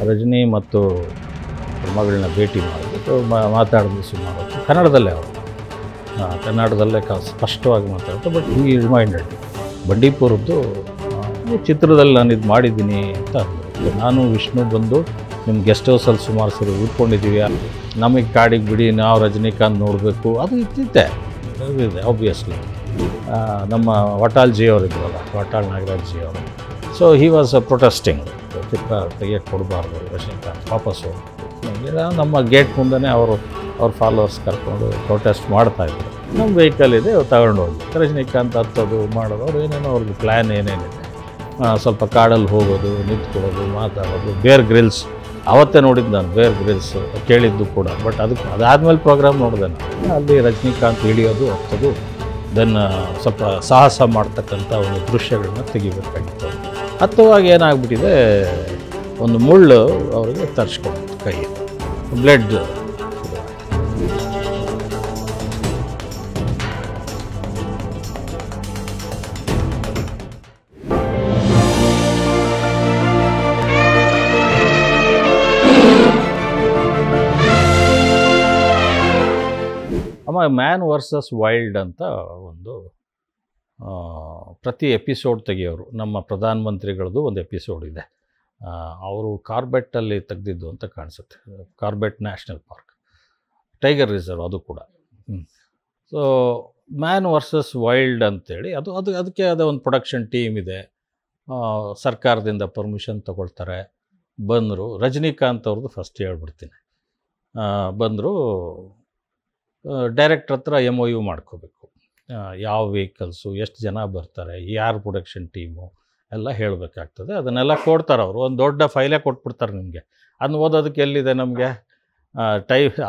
ರಜನಿ ಮತ್ತು ಮಗಳನ್ನ ಭೇಟಿ ಮಾಡಿಬಿಟ್ಟು ಮಾತಾಡಿದ್ರು ಸುಮಾರು ಹೊತ್ತು. ಕನ್ನಡದಲ್ಲೇ ಅವರು ಕನ್ನಡದಲ್ಲೇ ಸ್ಪಷ್ಟವಾಗಿ ಮಾತಾಡ್ತಾರೆ. ಬಟ್ ಈ ರಿಮೈಂಡೆಡ್ ಬಂಡೀಪುರದ್ದು ಚಿತ್ರದಲ್ಲಿ ನಾನು ಇದು ಮಾಡಿದ್ದೀನಿ ಅಂತ ಅಂದರು. ನಾನು ವಿಷ್ಣು ಬಂದು ನಿಮ್ಮ ಗೆಸ್ಟ್ ಹೌಸಲ್ಲಿ ಸುಮಾರು ಸರಿ ಉಳ್ಕೊಂಡಿದ್ದೀವಿ, ನಮಗೆ ಕಾಡಿಗೆ ಬಿಡಿ, ನಾವು ರಜನಿಕಾಂತ್ ನೋಡಬೇಕು, ಅದು ಇದ್ದಿದ್ದೆ ಇದೆ ಆಬ್ವಿಯಸ್ಲಿ. ನಮ್ಮ ವಟಾಲ್ ಜಿ ಅವರು ಇದ್ರಲ್ಲ, ವಟಾಲ್ ನಾಗರಾಜ್ ಜಿ ಅವರು. ಸೊ ಹಿ ವಾಸ್ ಪ್ರೊಟೆಸ್ಟಿಂಗ್, ಚಿತ್ರ ತೆಗಿಯೋಕ್ಕೆ ಕೊಡಬಾರ್ದು ರಜನಿಕಾಂತ್, ವಾಪಸ್ಸು. ನಮ್ಮ ಗೇಟ್ ಮುಂದೆ ಅವ್ರ ಫಾಲೋವರ್ಸ್ ಕರ್ಕೊಂಡು ಪ್ರೊಟೆಸ್ಟ್ ಮಾಡ್ತಾಯಿದ್ರು. ನಮ್ಮ ವೆಹಿಕಲ್ ಇದೆ, ತಗೊಂಡೋಗಿ ರಜನಿಕಾಂತ್ ಹತ್ತೋದು ಮಾಡೋದು, ಅವ್ರು ಏನೇನೋ ಅವ್ರಿಗೆ ಪ್ಲ್ಯಾನ್ ಏನೇನಿದೆ, ಸ್ವಲ್ಪ ಕಾಡಲ್ಲಿ ಹೋಗೋದು, ನಿಂತ್ಕೊಳ್ಳೋದು, ಮಾತಾಡೋದು. ಬೇರ್ ಗ್ರಿಲ್ಸ್ ಅವತ್ತೇ ನೋಡಿದ್ದು ನಾನು, ಬೇರ್ ಗ್ರಿಲ್ಸ್ ಕೇಳಿದ್ದು ಕೂಡ. ಬಟ್ ಅದಾದಮೇಲೆ ಪ್ರೋಗ್ರಾಮ್ ನೋಡಿದೆ ನಾನು. ಅಲ್ಲಿ ರಜನಿಕಾಂತ್ ಇಳಿಯೋದು, ಹತ್ತೋದು, ದೆನ್ ಸ್ವಲ್ಪ ಸಾಹಸ ಮಾಡ್ತಕ್ಕಂಥ ಒಂದು ದೃಶ್ಯಗಳನ್ನ ತೆಗಿಬೇಕಾಗಿತ್ತು. ಹತ್ತುವಾಗ ಏನಾಗ್ಬಿಟ್ಟಿದೆ, ಒಂದು ಮುಳ್ಳು ಅವರಿಗೆ ತರಿಸ್ಕೊಂಡು ಕೈ, ಬ್ಲಡ್. ಮ್ಯಾನ್ ವರ್ಸಸ್ ವೈಲ್ಡ್ ಅಂತ ಒಂದು ಪ್ರತಿ ಎಪಿಸೋಡ್ ತೆಗಿಯೋರು. ನಮ್ಮ ಪ್ರಧಾನಮಂತ್ರಿಗಳದ್ದು ಒಂದು ಎಪಿಸೋಡ್ ಇದೆ, ಅವರು ಕಾರ್ಬೆಟ್ಟಲ್ಲಿ ತೆಗೆದಿದ್ದು ಅಂತ ಕಾಣಿಸುತ್ತೆ. Corbett national park, tiger reserve ಅದು ಕೂಡ. ಸೊ ಮ್ಯಾನ್ ವರ್ಸಸ್ ವೈಲ್ಡ್ ಅಂತೇಳಿ ಅದಕ್ಕೆ ಆದ ಒಂದು ಪ್ರೊಡಕ್ಷನ್ ಟೀಮ್ ಇದೆ. ಸರ್ಕಾರದಿಂದ ಪರ್ಮಿಷನ್ ತಗೊಳ್ತಾರೆ. ಬಂದರು ರಜನಿಕಾಂತ್ ಅವ್ರದ್ದು ಫಸ್ಟ್ ಹೇಳ್ಬಿಡ್ತೀನಿ. ಬಂದರು, ಡೈರೆಕ್ಟ್ರ್ ಹತ್ರ MOU ಮಾಡ್ಕೋಬೇಕು, ಯಾವ ವೆಹಿಕಲ್ಸು, ಎಷ್ಟು ಜನ ಬರ್ತಾರೆ, ಯಾರು ಪ್ರೊಡಕ್ಷನ್ ಟೀಮು ಎಲ್ಲ ಹೇಳಬೇಕಾಗ್ತದೆ. ಅದನ್ನೆಲ್ಲ ಕೊಡ್ತಾರೆ ಅವರು. ಒಂದು ದೊಡ್ಡ ಫೈಲೇ ಕೊಟ್ಬಿಡ್ತಾರೆ ನಿಮಗೆ. ಅದನ್ನ ಓದೋದಕ್ಕೆ ಎಲ್ಲಿದೆ ನಮಗೆ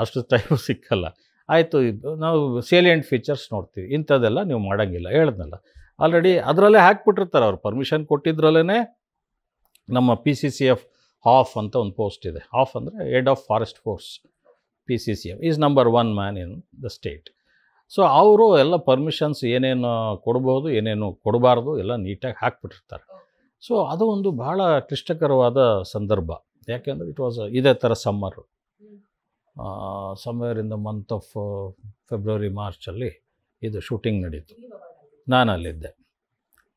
ಅಷ್ಟು ಟೈಮು ಸಿಕ್ಕಲ್ಲ. ಆಯಿತು, ನಾವು ಸೇಲಿಯಂಟ್ ಫೀಚರ್ಸ್ ನೋಡ್ತೀವಿ, ಇಂಥದ್ದೆಲ್ಲ ನೀವು ಮಾಡೋಂಗಿಲ್ಲ ಹೇಳಿದ್ನಲ್ಲ. ಆಲ್ರೆಡಿ ಅದರಲ್ಲೇ ಹಾಕ್ಬಿಟ್ಟಿರ್ತಾರೆ ಅವರು. ಪರ್ಮಿಷನ್ ಕೊಟ್ಟಿದ್ರಲ್ಲೇ ನಮ್ಮ PCCF ಹಾಫ್ ಅಂತ ಒಂದು ಪೋಸ್ಟ್ ಇದೆ. ಹಾಫ್ ಅಂದರೆ head of forest force. PCCF is number 1 man in the state. So ಅವರು ಎಲ್ಲ ಪರ್ಮಿಷನ್ಸ್ ಏನೇನು ಕೊಡ್ಬೋದು, ಏನೇನು ಕೊಡಬಾರ್ದು ಎಲ್ಲ ನೀಟಾಗಿ ಹಾಕ್ಬಿಟ್ಟಿರ್ತಾರೆ. ಸೊ ಅದು ಒಂದು ಭಾಳ ಕ್ಲಿಷ್ಟಕರವಾದ ಸಂದರ್ಭ. ಯಾಕೆಂದರೆ ಇಟ್ ವಾಸ್ ಇದೇ ಥರ summer in the month of February ಮಾರ್ಚಲ್ಲಿ ಇದು ಶೂಟಿಂಗ್ ನಡೀತು. ನಾನು ಅಲ್ಲಿದ್ದೆ.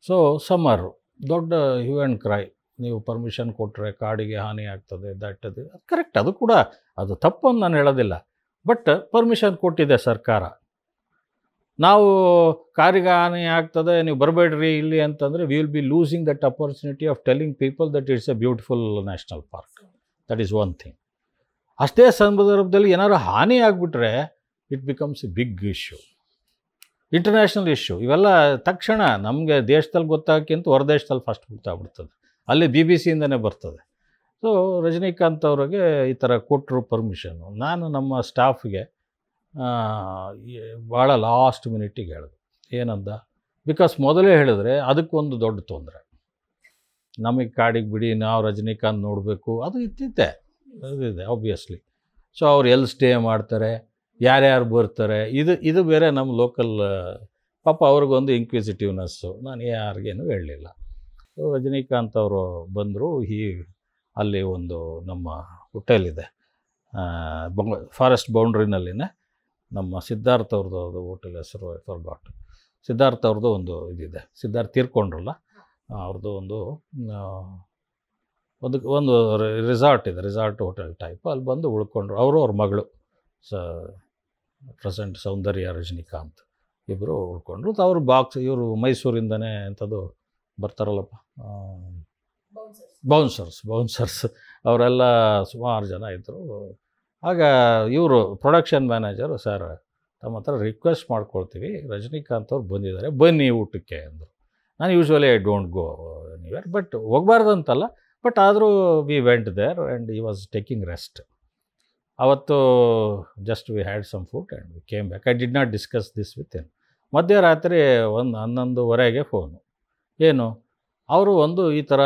ಸೊ ಸಮ್ಮರು ದೊಡ್ಡ ಹ್ಯೂ ಆ್ಯಂಡ್ ಕ್ರೈ, ನೀವು ಪರ್ಮಿಷನ್ ಕೊಟ್ಟರೆ ಕಾಡಿಗೆ ಹಾನಿ ಆಗ್ತದೆ, ಅದು ಕರೆಕ್ಟ್, ಅದು ಕೂಡ ಅದು ತಪ್ಪು ಅಂತ ನಾನು ಹೇಳೋದಿಲ್ಲ. ಬಟ್ ಪರ್ಮಿಷನ್ ಕೊಟ್ಟಿದೆ ಸರ್ಕಾರ. ನಾವು ಕಾರಿಗೆ ಹಾನಿ ಆಗ್ತದೆ, ನೀವು ಬರಬೇಡ್ರಿ ಇಲ್ಲಿ ಅಂತಂದರೆ we will be losing that opportunity of telling people that it's a beautiful national park. That is one thing. ಅಷ್ಟೇ ಸಂದರ್ಭದಲ್ಲಿ ಏನಾದ್ರು ಹಾನಿ ಆಗಿಬಿಟ್ರೆ it becomes a big issue, international issue. ಇವೆಲ್ಲ ತಕ್ಷಣ ನಮಗೆ ದೇಶದಲ್ಲಿ ಗೊತ್ತಾಗಕ್ಕಿಂತ ಹೊರದೇಶದಲ್ಲಿ ಫಸ್ಟ್ ಗೊತ್ತಾಗ್ಬಿಡ್ತದೆ. ಅಲ್ಲಿ BBC-ಇಂದನೇ ಬರ್ತದೆ. ಸೊ ರಜನಿಕಾಂತ್ ಅವ್ರಿಗೆ ಈ ಥರ ಕೊಟ್ಟರು ಪರ್ಮಿಷನ್ನು. ನಾನು ನಮ್ಮ ಸ್ಟಾಫ್ಗೆ ಭಾಳ ಲಾಸ್ಟ್ ಮಿನಿಟಿಗೆ ಹೇಳಿದೆ. ಏನಂದ, ಬಿಕಾಸ್ ಮೊದಲೇ ಹೇಳಿದ್ರೆ ಅದಕ್ಕೊಂದು ದೊಡ್ಡ ತೊಂದರೆ. ನಮಗೆ ಕಾಡಿಗೆ ಬಿಡಿ, ನಾವು ರಜನಿಕಾಂತ್ ನೋಡಬೇಕು, ಅದು ಇದ್ದಿದ್ದೆ ಅದಿದೆ ಆಬ್ವಿಯಸ್ಲಿ. ಸೊ ಅವ್ರು ಎಲ್ಲಿ ಸ್ಟೇ ಮಾಡ್ತಾರೆ, ಯಾರ್ಯಾರು ಬರ್ತಾರೆ, ಇದು ಬೇರೆ ನಮ್ಮ ಲೋಕಲ್ ಪಾಪ ಅವ್ರಿಗೊಂದು ಇನ್ಕ್ವಿಸಿಟಿವ್ನೆಸ್ಸು. ನಾನು ಯಾರಿಗೇನು ಹೇಳಲಿಲ್ಲ. ರಜನಿಕಾಂತ್ ಅವರು ಬಂದರು. ಅಲ್ಲಿ ಒಂದು ನಮ್ಮ ಹೋಟೆಲ್ ಇದೆ, ಫಾರೆಸ್ಟ್ ಬೌಂಡ್ರಿನಲ್ಲಿನೇ. ನಮ್ಮ ಸಿದ್ಧಾರ್ಥ ಅವ್ರದ್ದು ಹೋಟೆಲ್ ಹೆಸರು ಫಾರ್ಗಾಟ್. ಸಿದ್ಧಾರ್ಥ ಅವ್ರದ್ದು ಒಂದು ಇದಿದೆ, ಸಿದ್ಧಾರ್ಥ ತೀರ್ಕೊಂಡ್ರಲ್ಲ, ಅವ್ರದ್ದು ಒಂದು ರಿಸಾರ್ಟ್ ಇದೆ, ರಿಸಾರ್ಟ್ ಹೋಟೆಲ್ ಟೈಪ್. ಅಲ್ಲಿ ಬಂದು ಉಳ್ಕೊಂಡ್ರು. ಅವ್ರ ಮಗಳು ಪ್ರೆಸೆಂಟ್ ಸೌಂದರ್ಯ ರಜನಿಕಾಂತ್ ಇಬ್ಬರು ಉಳ್ಕೊಂಡ್ರು. ಅವರು ಇವರು ಮೈಸೂರಿಂದನೇ ಅಂಥದ್ದು ಬರ್ತಾರಲ್ಲಪ್ಪ, ಬೌನ್ಸರ್ಸ್ ಅವರೆಲ್ಲ ಸುಮಾರು ಜನ ಇದ್ದರು. ಆಗ ಇವರು ಪ್ರೊಡಕ್ಷನ್ ಮ್ಯಾನೇಜರು, ಸರ್ ತಮ್ಮ ಹತ್ರ ರಿಕ್ವೆಸ್ಟ್ ಮಾಡ್ಕೊಳ್ತೀವಿ, ರಜನಿಕಾಂತ್ ಅವ್ರು ಬಂದಿದ್ದಾರೆ, ಬನ್ನಿ ಊಟಕ್ಕೆ ಅಂದರು. ನಾನು usually I don't go anywhere, but ಹೋಗಬಾರ್ದು ಅಂತಲ್ಲ, ಬಟ್ ಆದರೂ we went there and he was taking rest. ಅವತ್ತು just we had some food and we came back. I did not discuss this with him. ಮಧ್ಯರಾತ್ರಿ 11:30 phone. ಏನು, ಅವರು ಈ ಥರ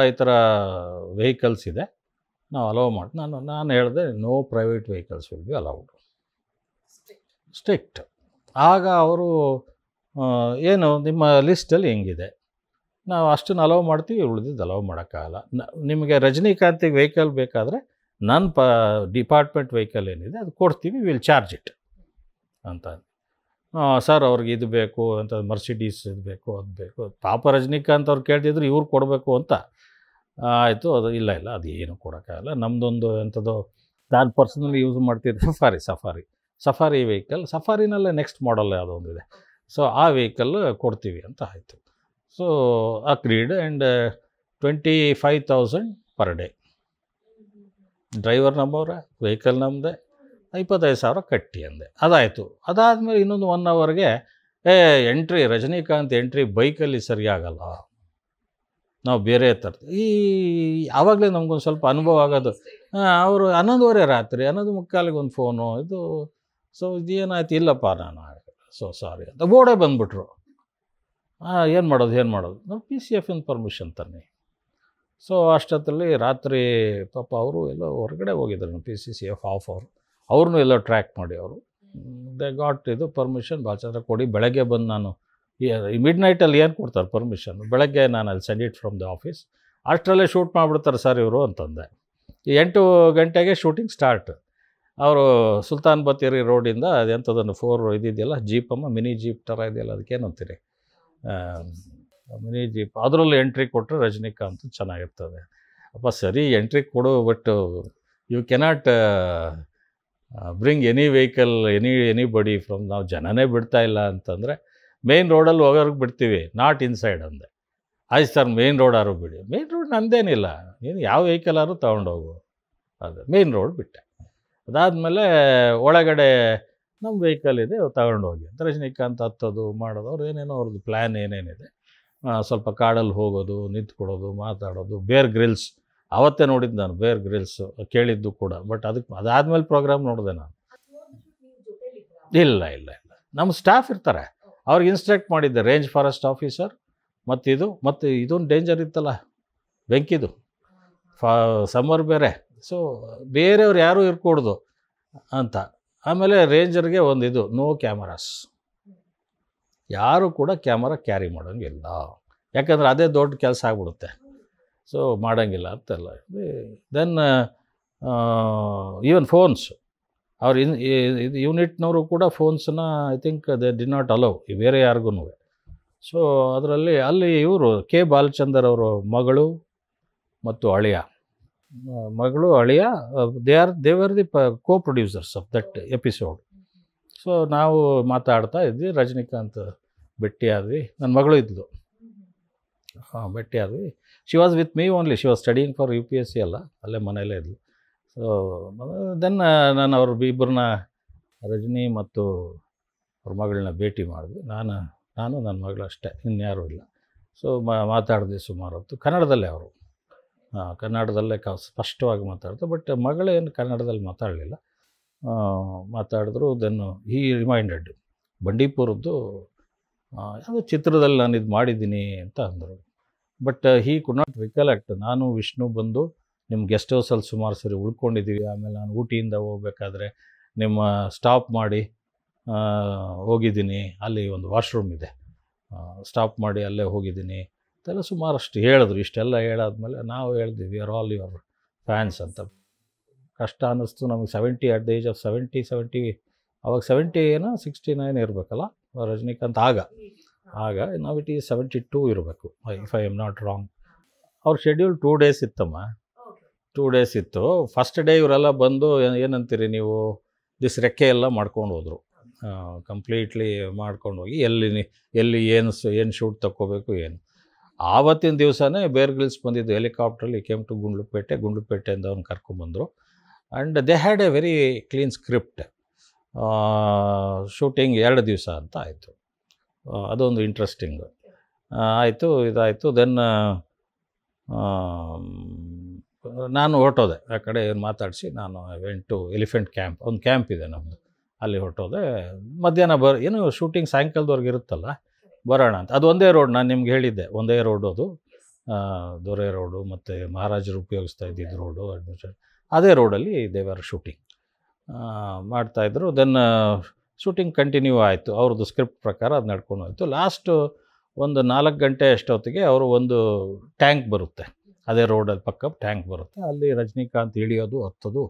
vehicles ಇದೆ, ನಾವು ಅಲೋ ಮಾಡಿ. ನಾನು ಹೇಳಿದೆ, no private vehicles will be allowed, strict. ಆಗ ಅವರು ಏನು ನಿಮ್ಮ ಲಿಸ್ಟಲ್ಲಿ ಹೆಂಗಿದೆ, ನಾವು ಅಷ್ಟನ್ನು ಅಲೋ ಮಾಡ್ತೀವಿ, ಉಳಿದಿದ್ದು ಅಲೋ ಮಾಡೋಕ್ಕಾಗಲ್ಲ. ನಿಮಗೆ ರಜನಿಕಾಂತಿಗೆ ವೆಹಿಕಲ್ ಬೇಕಾದರೆ ನನ್ನ ಡಿಪಾರ್ಟ್ಮೆಂಟ್ ವೆಹಿಕಲ್ ಏನಿದೆ ಅದು ಕೊಡ್ತೀವಿ, ವಿಲ್ ಚಾರ್ಜ್ ಇಟ್ ಅಂತ. ಸರ್ ಅವ್ರಿಗೆ ಇದು ಬೇಕು ಅಂತ, ಮರ್ಸಿಡೀಸ್ ಇದು ಬೇಕು ಅದು ಬೇಕು. ಪಾಪ ರಜನಿಕಾಂತ್ ಅವ್ರು ಕೇಳ್ತಿದ್ರು ಇವ್ರು ಕೊಡಬೇಕು ಅಂತ. ಆಯಿತು, ಅದು ಇಲ್ಲ ಅದು ಏನು ಕೊಡೋಕ್ಕಾಗಲ್ಲ, ನಮ್ಮದೊಂದು ಎಂಥದ್ದು ನಾನು ಪರ್ಸನಲಿ ಯೂಸ್ ಮಾಡ್ತಿದ್ದೆ ಸಫಾರಿ ವೆಹಿಕಲ್, ಸಫಾರಿನಲ್ಲೇ ನೆಕ್ಸ್ಟ್ ಮಾಡಲ್ ಯಾವುದೋ ಒಂದಿದೆ, ಸೊ ಆ ವೆಹಿಕಲ್ ಕೊಡ್ತೀವಿ ಅಂತ ಆಯಿತು. So agreed and 25,000 per day. Driver ನಮ್ಮವ್ರೆ, ವೆಹಿಕಲ್ ನಮ್ಮದೇ, 25,000 ಕಟ್ಟಿ ಅಂದೆ. ಅದಾಯಿತು. ಅದಾದಮೇಲೆ ಇನ್ನೊಂದು 1 ಅವರ್ಗೆ ಎಂಟ್ರಿ, ರಜನಿಕಾಂತ್ ಎಂಟ್ರಿ ಬೈಕಲ್ಲಿ ಸರಿಯಾಗಲ್ಲ, ನಾವು ಬೇರೆ ತರ್ತೀವಿ. ಆವಾಗಲೇ ನಮಗೊಂದು ಸ್ವಲ್ಪ ಅನುಭವ ಆಗೋದು. ಅವರು 11:30 ರಾತ್ರಿ 11:45 ಒಂದು ಫೋನು ಇದು. ಸೊ ಇದೇನಾಯ್ತು, ಇಲ್ಲಪ್ಪ ನಾನು ಸೊ ಸಾರಿ ಅಂತ ಓಡೇ ಬಂದುಬಿಟ್ರು. ಏನು ಮಾಡೋದು ನಾವು PCF ಪರ್ಮಿಷನ್ ತನ್ನಿ. ಸೊ ಅಷ್ಟೊತ್ತಲ್ಲಿ ರಾತ್ರಿ ಪಾಪ ಅವರು ಎಲ್ಲೋ ಹೊರಗಡೆ ಹೋಗಿದ್ರು, PCF ಆಫ್ ಅವ್ರನ್ನೂ ಎಲ್ಲೋ ಟ್ರ್ಯಾಕ್ ಮಾಡಿ ಅವರು ದೇ ಗಾಟ್ ಇದು ಪರ್ಮಿಷನ್. ಬಾಲ್ಚಂದ್ರ ಕೊಡಿ, ಬೆಳಗ್ಗೆ ಬಂದು ನಾನು ಮಿಡ್ ನೈಟಲ್ಲಿ ಏನು ಕೊಡ್ತಾರೆ ಪರ್ಮಿಷನ್, ಬೆಳಗ್ಗೆ ನಾನು ಅಲ್ಲಿ send it from the office, ಅಷ್ಟರಲ್ಲೇ ಶೂಟ್ ಮಾಡಿಬಿಡ್ತಾರೆ ಸರ್ ಇವರು ಅಂತಂದೆ. 8 ಗಂಟೆಗೆ ಶೂಟಿಂಗ್ ಸ್ಟಾರ್ಟ್. ಅವರು ಸುಲ್ತಾನ್ ಬತ್ತೇರಿ ರೋಡಿಂದ ಅದೆಂಥದನ್ನು 4 ಇದಿದೆಯಲ್ಲ ಜೀಪಮ್ಮ, ಮಿನಿ ಜೀಪ್ ಥರ ಇದೆಯಲ್ಲ, ಅದಕ್ಕೇನಂತೀರಿ, ಮಿನಿ ಜೀಪ್, ಅದರಲ್ಲಿ ಎಂಟ್ರಿ ಕೊಟ್ಟರೆ ರಜನಿಕಾಂತ್ ಚೆನ್ನಾಗಿರ್ತದೆ. ಅಪ್ಪ ಸರಿ ಎಂಟ್ರಿ ಕೊಡು, but you cannot bring any vehicle anybody from, ನಾವು ಜನನೇ ಬಿಡ್ತಾ ಇಲ್ಲ ಅಂತಂದರೆ ಮೇನ್ ರೋಡಲ್ಲಿ ಹೋಗೋರ್ಗೆ ಬಿಡ್ತೀವಿ, ನಾಟ್ ಇನ್ಸೈಡ್ ಅಂದೆ. ಆಯ್ತು ಸರ್ ಮೇನ್ ರೋಡಾರು ಬಿಡಿ. ಮೇನ್ ರೋಡ್ ನಂದೇನಿಲ್ಲ, ನೀನು ಯಾವ ವೆಹಿಕಲಾರು ತೊಗೊಂಡೋಗು, ಅದು ಮೇನ್ ರೋಡ್ ಬಿಟ್ಟೆ. ಅದಾದಮೇಲೆ ಒಳಗಡೆ ನಮ್ಮ ವೆಹಿಕಲ್ ಇದೆ ತಗೊಂಡೋಗಿ ಅಂತ ರಜನಿಕಾಂತ್ ಹತ್ತೋದು ಮಾಡೋದು, ಅವ್ರು ಏನೇನೋ ಅವ್ರದ್ದು ಪ್ಲ್ಯಾನ್ ಏನೇನಿದೆ, ಸ್ವಲ್ಪ ಕಾಡಲ್ಲಿ ಹೋಗೋದು, ನಿಂತ್ಕೊಡೋದು, ಮಾತಾಡೋದು. ಬೇರ್ ಗ್ರಿಲ್ಸ್ ಆವತ್ತೇ ನೋಡಿದ್ದು ನಾನು, ಬೇರ್ ಗ್ರಿಲ್ಸ್ ಕೇಳಿದ್ದು ಕೂಡ, ಬಟ್ ಅದಾದಮೇಲೆ ಪ್ರೋಗ್ರಾಮ್ ನೋಡಿದೆ ನಾನು. ಇಲ್ಲ ನಮ್ಮ ಸ್ಟಾಫ್ ಇರ್ತಾರೆ, ಅವ್ರಿಗೆ ಇನ್ಸ್ಟ್ರಕ್ಟ್ ಮಾಡಿದ್ದೆ, ರೇಂಜ್ ಫಾರೆಸ್ಟ್ ಆಫೀಸರ್ ಮತ್ತು ಇದೊಂದು ಡೇಂಜರ್ ಇತ್ತಲ್ಲ ಬೆಂಕಿದು, ಸಮ್ಮರ್ ಬೇರೆ, ಸೊ ಬೇರೆಯವ್ರು ಯಾರೂ ಇರ್ಕೂಡ್ದು ಅಂತ. ಆಮೇಲೆ ರೇಂಜರ್ಗೆ ಒಂದು ಇದು, ನೋ ಕ್ಯಾಮರಾಸ್, ಯಾರೂ ಕೂಡ ಕ್ಯಾಮರಾ ಕ್ಯಾರಿ ಮಾಡೋಂಗಿಲ್ಲ, ಯಾಕಂದರೆ ಅದೇ ದೊಡ್ಡ ಕೆಲಸ ಆಗ್ಬಿಡುತ್ತೆ, ಸೊ ಮಾಡೋಂಗಿಲ್ಲ ಅಂತೆಲ್ಲ. ದೆನ್ ಈವನ್ ಫೋನ್ಸ್, ಅವ್ರು ಇದು ಯೂನಿಟ್ನವರು ಕೂಡ ಫೋನ್ಸನ್ನ I think they did not allow ಬೇರೆ ಯಾರಿಗೂ. ಸೊ ಅದರಲ್ಲಿ ಅಲ್ಲಿ ಇವರು ಕೆ ಬಾಲಚಂದರ್ ಅವರು ಮಗಳು ಮತ್ತು ಅಳಿಯ they were the co producers of that episode. So ನಾವು ಮಾತಾಡ್ತಾ ಇದ್ವಿ, ರಜನಿಕಾಂತ್ ಭೇಟಿಯಾದ್ವಿ, ನನ್ನ ಮಗಳು ಇದ್ಲು, ಭೇಟಿಯಾದ್ವಿ. She was with me only, she was studying for UPSC ಅಲ್ಲ, ಅಲ್ಲೇ ಮನೆಯಲ್ಲೇ ಇದ್ಲು. ಸೊ ದೆನ್ ನಾನು ಅವ್ರ ಇಬ್ಬರನ್ನ, ರಜನಿ ಮತ್ತು ಅವ್ರ ಮಗಳನ್ನ ಭೇಟಿ ಮಾಡಿದ್ವಿ. ನಾನು ನನ್ನ ಮಗಳು ಅಷ್ಟೇ, ಇನ್ಯಾರೂ ಇಲ್ಲ. ಸೊ ಮಾತಾಡಿದ್ವಿ ಸುಮಾರು ಹೊತ್ತು ಕನ್ನಡದಲ್ಲೇ. ಅವರು ಕನ್ನಡದಲ್ಲೇ ಸ್ಪಷ್ಟವಾಗಿ ಮಾತಾಡ್ತಾರೆ, ಬಟ್ ಮಗಳೇನು ಕನ್ನಡದಲ್ಲಿ ಮಾತಾಡಲಿಲ್ಲ, ಮಾತಾಡಿದ್ರು. ದೆನ್ ಹಿ ರಿಮೈಂಡೆಡ್ ಬಂಡೀಪುರದ್ದು ಯಾವುದೋ ಚಿತ್ರದಲ್ಲಿ ನಾನು ಇದು ಮಾಡಿದ್ದೀನಿ ಅಂತ ಅಂದರು. But he could not recollect. ನಾನು ವಿಷ್ಣು ಬಂದು ನಿಮ್ಮ ಗೆಸ್ಟ್ ಹೌಸಲ್ಲಿ ಸುಮಾರು ಸರಿ ಉಳ್ಕೊಂಡಿದ್ದೀವಿ, ಆಮೇಲೆ ನಾನು ಊಟಿಯಿಂದ ಹೋಗ್ಬೇಕಾದ್ರೆ ನಿಮ್ಮ ಸ್ಟಾಪ್ ಮಾಡಿ ಹೋಗಿದ್ದೀನಿ, ಅಲ್ಲಿ ಒಂದು ವಾಶ್ರೂಮ್ ಇದೆ, ಸ್ಟಾಪ್ ಮಾಡಿ ಅಲ್ಲೇ ಹೋಗಿದ್ದೀನಿ ಅಂತೆಲ್ಲ ಸುಮಾರಷ್ಟು ಹೇಳಿದ್ರು. ಇಷ್ಟೆಲ್ಲ ಹೇಳಾದ್ಮೇಲೆ ನಾವು ಹೇಳಿದ್ವಿ, we are all your fans ಅಂತ. ಕಷ್ಟ ಅನ್ನಿಸ್ತು ನಮಗೆ. 70 ಅಟ್ ದ ಏಜ್ ಆಫ್ 70 ಅವಾಗ 70 ಏನೋ 69 ಇರಬೇಕಲ್ಲ ರಜನಿಕಾಂತ್ ಆಗ ನಾವು ಇಟ್ ಈಸ್ 72 ಇರಬೇಕು, if I am not wrong. ಅವ್ರ ಶೆಡ್ಯೂಲ್ 2 ಡೇಸ್ ಇತ್ತಮ್ಮ, 2 ಡೇಸ್ ಇತ್ತು. ಫಸ್ಟ್ ಡೇ ಇವರೆಲ್ಲ ಬಂದು ಏನಂತೀರಿ ನೀವು, ದಿಸ್ ರೆಕ್ಕೆ ಎಲ್ಲ ಮಾಡ್ಕೊಂಡು ಹೋದರು, ಕಂಪ್ಲೀಟ್ಲಿ ಮಾಡ್ಕೊಂಡು ಹೋಗಿ ಎಲ್ಲಿ ಏನು ಶೂಟ್ ತಗೋಬೇಕು ಏನು. ಆವತ್ತಿನ ದಿವಸನೇ ಬೇರ್ ಗ್ರಿಲ್ಸ್ ಬಂದಿದ್ದು ಹೆಲಿಕಾಪ್ಟ್ರಲ್ಲಿ, ಕೇಮ್ ಟು ಗುಂಡ್ಲುಪೇಟೆಯಿಂದ ಅವ್ನು ಕರ್ಕೊಂಬಂದರು. And they had a very clean script. Shooting 2 ದಿವಸ ಅಂತ ಆಯಿತು. ಅದೊಂದು ಇಂಟ್ರೆಸ್ಟಿಂಗು ಆಯಿತು. ಇದಾಯಿತು. ದೆನ್ ನಾನು ಹೊರಟೋದೆ ಆ ಕಡೆ ಮಾತಾಡಿಸಿ, ನಾನು ವೆಂಟ್ ಟು ಎಲಿಫೆಂಟ್ ಕ್ಯಾಂಪ್, ಒಂದು ಕ್ಯಾಂಪ್ ಇದೆ ನಮ್ಮದು, ಅಲ್ಲಿ ಹೊರಟೋದೆ. ಮಧ್ಯಾಹ್ನ ಏನು ಶೂಟಿಂಗ್ ಸಾಯಂಕಾಲದವರೆಗೆ ಇರುತ್ತಲ್ಲ, ಬರೋಣ ಅಂತ. ಅದು ಒಂದೇ ರೋಡ್, ನಾನು ನಿಮ್ಗೆ ಹೇಳಿದ್ದೆ, ಒಂದೇ ರೋಡು ಅದು, ದೊರೆ ರೋಡು ಮತ್ತು ಮಹಾರಾಜರು ಉಪಯೋಗಿಸ್ತಾ ಇದ್ದಿದ್ದು ರೋಡು, ಅಡ್ಮಿಷನ್ ಅದೇ ರೋಡಲ್ಲಿ ದೇವರ ಶೂಟಿಂಗ್ ಮಾಡ್ತಾಯಿದ್ರು. ದೆನ್ ಶೂಟಿಂಗ್ ಕಂಟಿನ್ಯೂ ಆಯಿತು, ಅವ್ರದ್ದು ಸ್ಕ್ರಿಪ್ಟ್ ಪ್ರಕಾರ ಅದು ನಡ್ಕೊಂಡು ಹೋಯಿತು. ಲಾಸ್ಟು ಒಂದು 4 ಗಂಟೆ ಅಷ್ಟೊತ್ತಿಗೆ ಅವರು ಒಂದು ಟ್ಯಾಂಕ್ ಬರುತ್ತೆ, ಅದೇ ರೋಡಲ್ಲಿ ಪಕ್ಕ ಟ್ಯಾಂಕ್ ಬರುತ್ತೆ, ಅಲ್ಲಿ ರಜನಿಕಾಂತ್ ಇಳಿಯೋದು ಹತ್ತೋದು,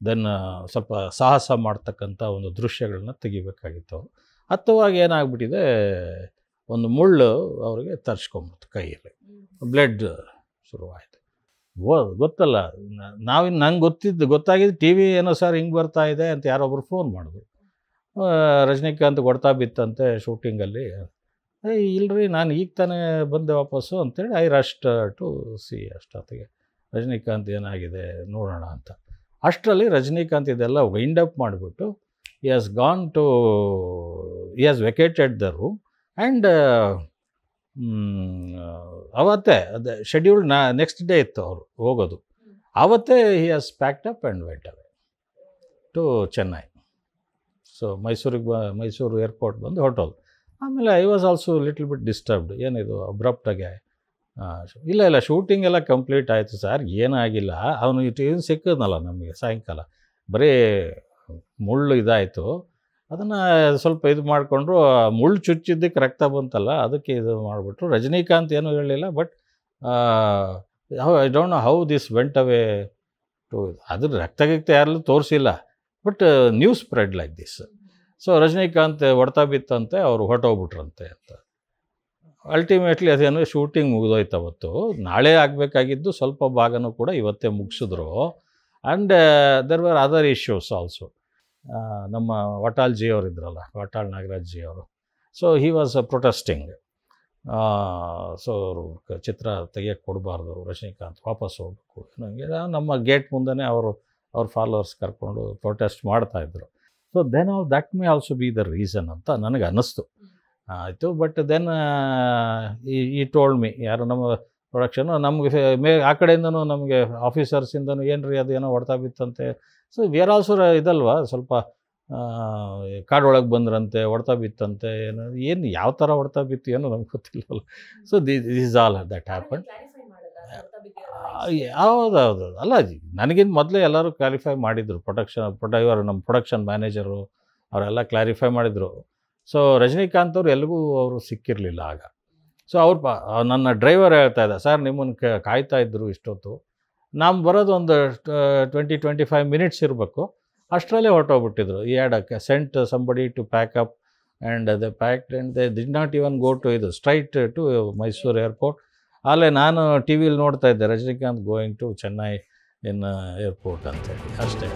ದೆನ್ ಸ್ವಲ್ಪ ಸಾಹಸ ಮಾಡ್ತಕ್ಕಂಥ ಒಂದು ದೃಶ್ಯಗಳನ್ನ ತೆಗಿಬೇಕಾಗಿತ್ತು ಅವರು. ಹತ್ತುವಾಗ ಏನಾಗ್ಬಿಟ್ಟಿದೆ, ಒಂದು ಮುಳ್ಳು ಅವರಿಗೆ ತರ್ಚ್ಕೊಂಬಿಡ್ತು ಕೈಯಲ್ಲಿ, ಬ್ಲಡ್ ಶುರುವಾಯಿತು. ಗೊತ್ತಲ್ಲ, ನಂಗೆ ಗೊತ್ತಾಗಿದ್ದು ಟಿ ವಿ ಏನೋ ಸರ್ ಹಿಂಗೆ ಬರ್ತಾ ಇದೆ ಅಂತ ಯಾರೊಬ್ಬರು ಫೋನ್ ಮಾಡಿದ್ರು. ರಜನಿಕಾಂತ್ ಹೊಡ್ತಾ ಬಿತ್ತಂತೆ ಶೂಟಿಂಗಲ್ಲಿ. ಇಲ್ಲರಿ ನಾನು ಈಗ ತಾನೇ ಬಂದೆ ವಾಪಸ್ಸು ಅಂತೇಳಿ ಐ ರಶ್ಡ್ ಟು ಸಿ. ಅಷ್ಟೊತ್ತಿಗೆ ರಜನಿಕಾಂತ್ ಏನಾಗಿದೆ ನೋಡೋಣ ಅಂತ. ಅಷ್ಟರಲ್ಲಿ ರಜನಿಕಾಂತ್ ಇದೆಲ್ಲ ವೈಂಡ್ ಅಪ್ ಮಾಡಿಬಿಟ್ಟು he has vacated the room and ಅವತ್ತೇ ಅದೇ ಶೆಡ್ಯೂಲ್ಡ್ ನೆಕ್ಸ್ಟ್ ಡೇ ಇತ್ತು ಅವರು ಹೋಗೋದು. ಆವತ್ತೇ he has packed up and went away to Chennai. So Mysuru airport ಬಂದು ಹೊರಟೋದು. ಆಮೇಲೆ I was also little bit disturbed. ಏನಿದು ಅಬ್ರಪ್ಟಾಗೆ? ಇಲ್ಲ ಶೂಟಿಂಗ್ ಎಲ್ಲ ಕಂಪ್ಲೀಟ್ ಆಯಿತು ಸರ್, ಏನಾಗಿಲ್ಲ. ಅವನು ಏನು ಸಿಕ್ಕಿದ್ನಲ್ಲ ನಮಗೆ ಸಾಯಂಕಾಲ, ಬರೀ ಮುಳ್ಳು ಇದಾಯಿತು, ಅದನ್ನು ಸ್ವಲ್ಪ ಇದು ಮಾಡಿಕೊಂಡ್ರು. ಮುಳ್ಳು ಚುಚ್ಚಿದ್ದಕ್ಕೆ ರಕ್ತ ಬಂತಲ್ಲ, ಅದಕ್ಕೆ ಇದು ಮಾಡಿಬಿಟ್ರು. ರಜನಿಕಾಂತ್ ಏನೂ ಹೇಳಲಿಲ್ಲ, but I don't know how this went away to. ಅದ್ರ ರಕ್ತಗಿಕ್ತ ಯಾರಲ್ಲೂ ತೋರಿಸಿಲ್ಲ, but news spread like this. So Rajinikanth ಹೊಡ್ತಾ ಬಿತ್ತಂತೆ, ಅವರು ಹೊರಟೋಗ್ಬಿಟ್ರಂತೆ ಅಂತ. ಅಲ್ಟಿಮೇಟ್ಲಿ ಅದೇನು ಶೂಟಿಂಗ್ ಮುಗಿದೋಯ್ತು ಅವತ್ತು. ನಾಳೆ ಆಗಬೇಕಾಗಿದ್ದು ಸ್ವಲ್ಪ ಭಾಗನೂ ಕೂಡ ಇವತ್ತೇ ಮುಗಿಸಿದ್ರು. And there were other issues also. ನಮ್ಮ ವಾಟಾಳ್ ಜಿ ಅವರು ಇದ್ರಲ್ಲ, ವಾಟಾಳ್ ನಾಗರಾಜ್ ಜಿ ಅವರು. So he was protesting. So ಅವರು ಚಿತ್ರ ತೆಗಿಯೋಕ್ಕೆ ಕೊಡಬಾರ್ದು, ರಜನಿಕಾಂತ್ ವಾಪಸ್ ಹೋಗ್ಬೇಕು ನನಗೆ. ನಮ್ಮ ಗೇಟ್ ಮುಂದೆ ಅವ್ರ ಫಾಲೋವರ್ಸ್ ಕರ್ಕೊಂಡು ಪ್ರೊಟೆಸ್ಟ್ ಮಾಡ್ತಾಯಿದ್ರು. So then that may also be the reason ಅಂತ ನನಗೆ ಅನ್ನಿಸ್ತು. ಆಯಿತು, but then he told me, ಯಾರು ನಮ್ಮ ಪ್ರೊಡಕ್ಷನು ನಮಗೆ ಆ ಕಡೆಯಿಂದನೂ ನಮಗೆ ಆಫೀಸರ್ಸಿಂದನೂ ಏನು ರೀ ಅದು ಏನೋ ಹೊಡ್ತಾ ಬಿತ್ತಂತೆ. ಸೊ ವಿ ಆರ್ ಆಲ್ಸೋ ಇದಲ್ವಾ, ಸ್ವಲ್ಪ ಕಾಡೊಳಗೆ ಬಂದ್ರಂತೆ, ಹೊಡ್ತಾ ಬಿತ್ತಂತೆ, ಏನು ಯಾವ ಥರ ಹೊಡ್ತಾ ಬಿತ್ತು ಏನೋ ನಮ್ಗೆ ಗೊತ್ತಿಲ್ಲವಲ್ಲ. So this all that happen. ಹೌದೌದು. ಅಲ್ಲ, ನನಗಿಂತ ಮೊದಲೇ ಎಲ್ಲರೂ ಕ್ಲಾರಿಫೈ ಮಾಡಿದರು. ಇವರು ನಮ್ಮ ಪ್ರೊಡಕ್ಷನ್ ಮ್ಯಾನೇಜರು ಅವರೆಲ್ಲ ಕ್ಲಾರಿಫೈ ಮಾಡಿದರು. ಸೊ ರಜನಿಕಾಂತ್ ಅವರು ಎಲ್ಲಿಗೂ ಅವರು ಸಿಕ್ಕಿರಲಿಲ್ಲ ಆಗ. ಸೊ ನನ್ನ ಡ್ರೈವರ್ ಹೇಳ್ತಾ ಇದ್ದ, ಸರ್ ನಿಮ್ಮನ್ನು ಕಾಯ್ತಾ ಇದ್ದರು ಇಷ್ಟೊತ್ತು, ನಾವು ಬರೋದು ಒಂದು 20-25 ಮಿನಿಟ್ಸ್ ಇರಬೇಕು, ಅಷ್ಟರಲ್ಲೇ ಹೊರಟೋಗ್ಬಿಟ್ಟಿದ್ರು. He had sent somebody to pack up and they packed and they did not even go to ಇದು ಸ್ಟ್ರೈಟ್ ಟು ಮೈಸೂರು ಏರ್ಪೋರ್ಟ್. ಅಲ್ಲೇ ನಾನು ಟಿ ವಿಲಿ ನೋಡ್ತಾ ಇದ್ದೆ, Rajinikanth going to Chennai in airport ಅಂತೇಳಿ ಅಷ್ಟೇ.